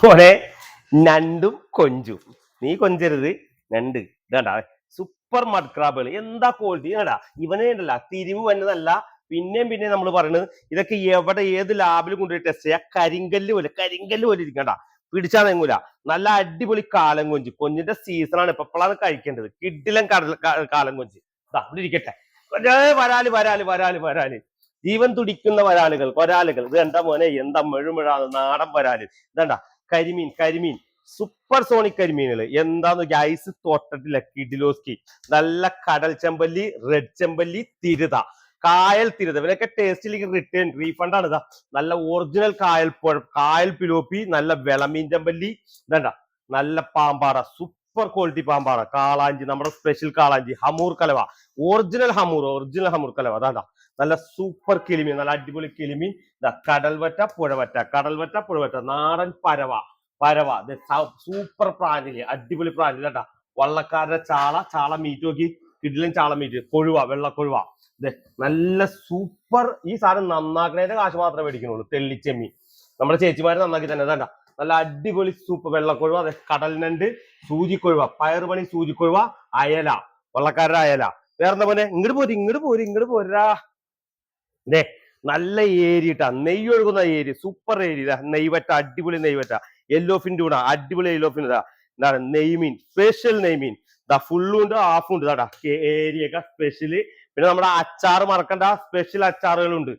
പോലെ ഞണ്ടും കൊഞ്ചും. നീ കൊഞ്ചരുത്, ഞണ്ട് ഇതാണ്ടാ സൂപ്പർ മഡ് ക്രാബുകൾ. എന്താ ക്വാളിറ്റി ഇതാ. ഇവനെ ഉണ്ടല്ല തിരിവ് വന്നതല്ല. പിന്നെയും നമ്മൾ പറയുന്നത് ഇതൊക്കെ എവിടെ ഏത് ലാബിൽ കൊണ്ടുപോയി ടെസ്റ്റ് ചെയ്യാം. കരിങ്കല്ല് പോലെ ഇരിക്കണ്ട, പിടിച്ചാൽ തെങ്ങൂല. നല്ല അടിപൊളി കാലം കൊഞ്ച്. കൊഞ്ചിന്റെ സീസണാണ് ഇപ്പൊ, ഇപ്പോഴാണ് കഴിക്കേണ്ടത്. കിഡിലൻ കാലം കൊഞ്ച് ഇവിടെ ഇരിക്കട്ടെ. വരാല് ജീവൻ തുടിക്കുന്ന വരാലുകൾ ഇത് എന്താ മോനെ, എന്താ മെഴുമെഴാന്ന് നാടൻ വരാല്. ഇതണ്ട കരിമീൻ സൂപ്പർ സോണിക് കരിമീനുകൾ. എന്താന്ന് ഐസ് തൊട്ടിട്ടില്ല, കിഡിലോസ്കി. നല്ല കടൽ ചെമ്പല്ലി, റെഡ് ചെമ്പല്ലി, തിരുത, കായൽ തിരുത. ഇവരൊക്കെ ടേസ്റ്റിലേക്ക് റിട്ടേൺ റീഫണ്ട് ആണ്. ഇതാ നല്ല ഒറിജിനൽ കായൽ പിലോപ്പി, നല്ല വിളമീൻ ചെമ്പല്ലി. ഇതണ്ട നല്ല പാമ്പാറ, സൂപ്പർ ക്വാളിറ്റി പാമ്പാറ. കാളാഞ്ചി, നമ്മുടെ സ്പെഷ്യൽ കാളാഞ്ചി. ഹമൂർ കലവ, ഒറിജിനൽ ഹമൂർ കലവ. അതാ നല്ല സൂപ്പർ കിളിമീൻ, നല്ല അടിപൊളി കിളിമീൻ. കടൽവറ്റ, പുഴവറ്റ, നാടൻ പരവ സൂപ്പർ പ്രാഞ്ചില്, അടിപൊളി പ്രാഞ്ചില് കേട്ടാ. വള്ളക്കാരുടെ ചാള മീറ്റ് നോക്കി, കിഡിലും ചാള മീറ്റ്. വെള്ളക്കൊഴുവ. നല്ല സൂപ്പർ. ഈ സാധനം നന്നാക്കുന്നതിന്റെ കാശ് മാത്രമേ മേടിക്കുന്നുള്ളൂ. തെള്ളിച്ചെമ്മീൻ നമ്മുടെ ചേച്ചിമാര് നന്നാക്കി തന്നെ. അതാ നല്ല അടിപൊളി സൂപ്പർ വെള്ളക്കൊഴുവ. അതെ കടലിനണ്ട്, സൂചിക്കൊഴുവ, പയറുപണി സൂചിക്കൊഴുവ, അയല, വള്ളക്കാരുടെ അയല. വേറെന്താ പോലെ ഇങ്ങോട്ട് പോരാ. നല്ല ഏരിയ ഇട്ടാ, നെയ്യ് ഒഴുകുന്ന ഏരിയ, സൂപ്പർ ഏരിയ. നെയ്വറ്റ, അടിപൊളി നെയ്വറ്റ. യെല്ലോഫിൻ ടൂണ, അടിപൊളി യെല്ലോഫിൻ. എന്താണ് നെയ്മീൻ, സ്പെഷ്യൽ നെയ്മീൻ. ഫുള്ളും ഉണ്ട്, ഹാഫും ഉണ്ട്. ഏരിയ ഒക്കെ സ്പെഷ്യല്. പിന്നെ നമ്മുടെ അച്ചാർ മറക്കണ്ട, സ്പെഷ്യൽ അച്ചാറുകളുണ്ട്.